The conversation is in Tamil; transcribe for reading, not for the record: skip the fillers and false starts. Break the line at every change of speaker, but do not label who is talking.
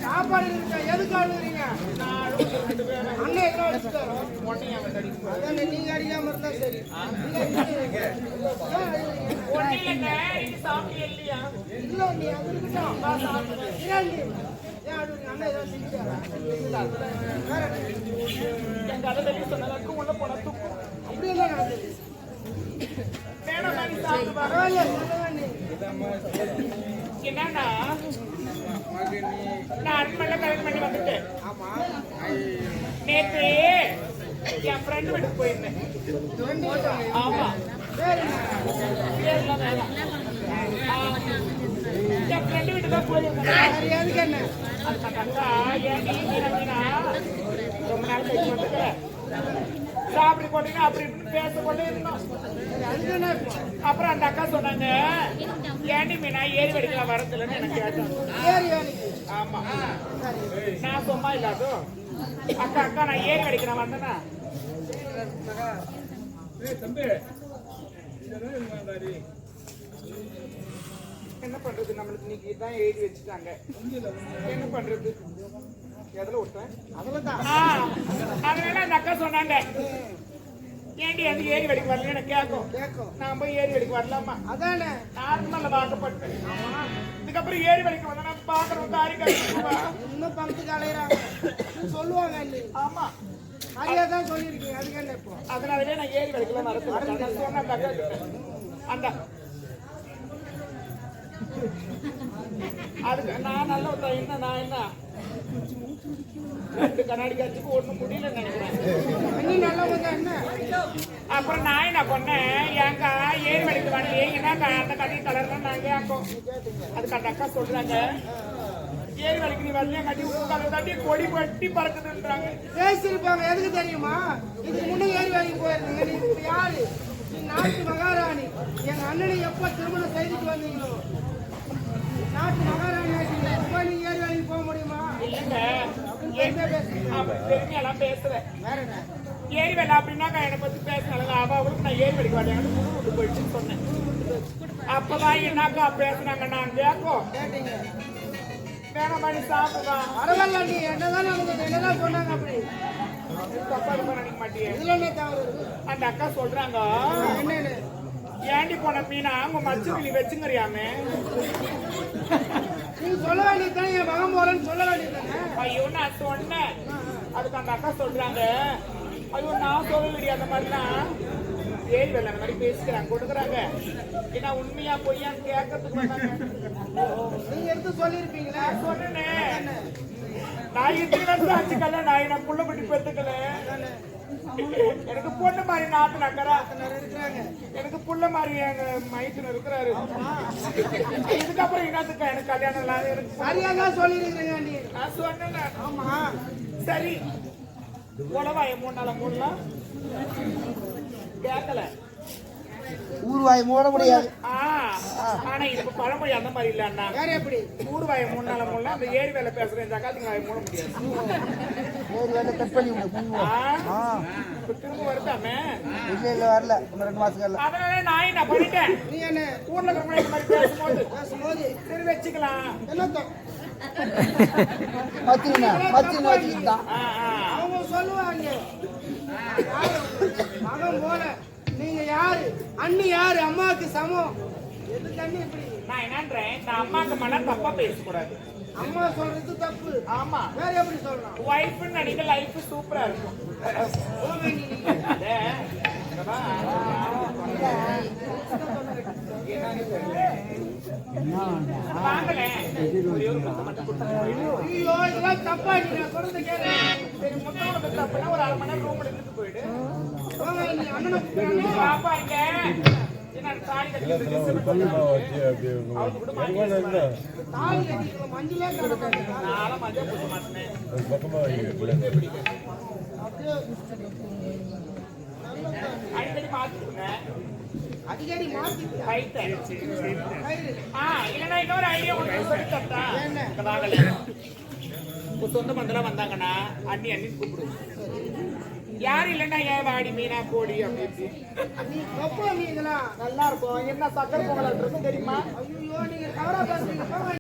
சாப்பாடு இருக்கா எதுக்கு அழுகுறீங்க? அண்ணன் எதுவும் அடிச்சுட்டாரோ நீங்க அடிக்காம இருந்தா சரி. இல்ல நீ அது இருக்கட்டும். ஏன் அழுகுறீங்க? அண்ணன் ஏதாவது செஞ்சாரா? அப்படியெல்லாம் நடந்தது.
என்னன்னா நான் அருண்மல்ல கல்யாணம் பண்ணி வந்துட்டேன். நேற்று என் ஃப்ரெண்டு வீட்டுக்கு போயிருந்தேன். ஆமா என் ஃப்ரெண்டு வீட்டுக்கு தான் போயிருந்தேன். அதுக்கா ஏன் ரொம்ப நாள் கழிச்சு வந்துக்கிறேன். சாப்பிட்டு கொண்டீங்க அப்படி இப்படின்னு பேச கொண்டே இருந்தோம். அப்புறம் அந்த அக்கா சொன்னாங்க, ஏண்டி மீனா ஏரி வடிக்கலாம் வரதில்லைன்னு எனக்கு கேட்டாங்க. ஆமா நான் சும்மா இல்லாதோ அக்கா அக்கா நான் ஏரி வடிக்கிறேன் வந்தேன்னா என்ன பண்றது, நம்மளுக்கு இன்னைக்கு தான் எழுதி வச்சுட்டாங்க. என்ன பண்றது, எதுல விட்டேன் அதனால அந்த அக்கா சொன்னாங்க, ஏண்டி அந்த ஏரி வடிக்கு வரல எனக்கு கேட்கும். நான் போய் ஏரி வடிக்கு வரலாமா? அதானே நார்மல்ல வாக்கப்பட்டேன். இதுக்கப்புறம் ஏரி வடிக்கு வந்தா பாக்குறோம் காரி இன்னும் பணத்துக்கு அலையிறாங்க சொல்லுவாங்க. ஆமா அதையதான் சொல்லியிருக்கீங்க. அதுக்கு என்ன இப்போ? அதனாலவே நான் ஏரி வடிக்கலாம் வரது சொன்ன அந்த அக்கா அந்த அதுக்கு நான் நல்ல என்ன நான் என்ன ரெண்டு கண்ணாடி காட்சிக்கு ஒண்ணு முடியல நினைக்கிறேன். அப்புறம் நான் என்ன பண்ணேன், ஏங்கா ஏரி வடிக்கு வாங்க ஏங்கன்னா அந்த கண்ணி கலர் தான் நாங்க ஆக்கும். அதுக்கு அந்த அக்கா சொல்றாங்க, ஏரி வலிக்கு நீ வரலையா கட்டி கட்டி கொடி பட்டி பறக்குதுன்றாங்க. பேசிருப்பாங்க. எதுக்கு தெரியுமா? இதுக்கு முன்னே ஏரி வலிக்கு போயிருந்தீங்க. நீ யாரு? நீ நாட்டு மகாராணி. எங்க அண்ணனை எப்ப திருமணம் செய்துட்டு வந்தீங்களோ நாட்டு மகாராணி ஆகிட்டீங்க. நீங்க ஏரி வலிக்கு போக முடியுமா? பெருமையெல்லாம் பேசுறேன். ஏரி வேலை அப்படின்னா என்னை பத்தி பேசினால அவளுக்கு நான் ஏரி வலிக்கு வரேன் விட்டு போயிடுச்சுன்னு சொன்னேன். அப்பதான் என்னக்கா பேசுனாங்க. நான் கேட்கும் வேணாம் பண்ணி சாப்பிடுறான். பரவாயில்ல நீ என்னதான் நடந்தது என்னதான் சொன்னாங்க. அப்படி தப்பா நினைக்க மாட்டேன். அந்த அக்கா சொல்றாங்க, ஏண்டி போன மீனா உங்க மச்சு நீ வச்சுங்கிறியாமே? நீ சொல்ல வேண்டியதானே என் மகன் போறேன்னு சொல்ல வேண்டியதானே? ஐயோ நான் சொன்னேன். அதுக்கு அந்த அக்கா சொல்றாங்க, ஐயோ நான் சொல்லலடி அந்த மாதிரிலாம் ஏரி வேலை அந்த மாதிரி பேசிக்கிறாங்க கொடுக்குறாங்க. ஏன்னா உண்மையா பொய்யான்னு கேட்கறதுக்கு வந்தாங்க. நீங்க எடுத்து சொல்லிருப்பீங்களா? சொன்னேன். நான் இத்தனை ஆச்சுக்கல நான் என்ன புள்ள குட்டி பெற்றுக்கல. எனக்கு பொண்ணு மாதிரி நாட்டு நக்கரா இருக்கிறாங்க. எனக்கு புள்ள மாதிரி எங்க மைத்துல இருக்கிறாரு. இதுக்கப்புறம் என்னத்துக்கு எனக்கு கல்யாணம் இல்லாத எனக்கு சரியாதான் சொல்லிருக்கிறீங்க. நீ நான் சொன்னேன். ஆமா சரி உலவாய 3 நாள மூடலாம் கேட்கல.
ஊர்வாய் மூட முடியாது.
ஆனா இப்ப பழமொழி அந்த மாதிரி இல்ல அண்ணா. வேற எப்படி? ஊர்வாய 3 நாள மூடலாம். அந்த ஏரி வேலை பேசுறேன் ஜகாத்துக்கு வாய மூட முடியாது.
ஏரி வேலை கட் பண்ணி விடு.
திரும்ப வருதாமே?
இல்ல வரல. 2 மாசம்.
அதனால நான் என்ன பண்ணிட்டேன், நீ என்ன ஊர்ல இருக்கிற மாதிரி பேசும்போது சரி வச்சுக்கலாம். அவங்க சொல்லுவாங்க மகன் போல நீங்க யாரு, அண்ணி யாரு, அம்மாவுக்கு சமம். எதுக்கு அண்ணி இப்படி? நான் என்னன்றேன், இந்த அம்மாக்கு மேல தப்பா பேசக்கூடாது. அம்மா சொல்றது தப்பு. ஆமா வேற எப்படி சொல்லலாம்? வைஃப் நினைக்க லைஃப் சூப்பரா இருக்கும். தப்பா சொல்றது கேளு. சரி முத்தோட தப்புனா ஒரு 1/2 மணி நேரம் ரூம்ல இருந்து போயிடு. பாப்பா இங்க என்ன தாலி கட்டிட்டு அவங்க கூட தாலி கட்டிட்டு மஞ்சளே கட்டணும். நாள மஞ்சள் போட மாட்டேன். அடிக்கடி மாத்திடுங்க. அடிக்கடி மாத்திடுங்க. இல்லைன்னா இன்னொரு ஐடியா ஒன்று சொல்லி தரட்டா? வாங்கல சொந்த பந்தெல்லாம் வந்தாங்கன்னா அண்ணி அண்ணின்னு கூப்பிடுவோம். யாரு இல்லைன்னா ஏன் வாடி மீனா கோடி அப்படி நல்லா இருக்கும். என்ன சக்கரை பொங்கல் தெரியுமா? ஐயோ நீங்க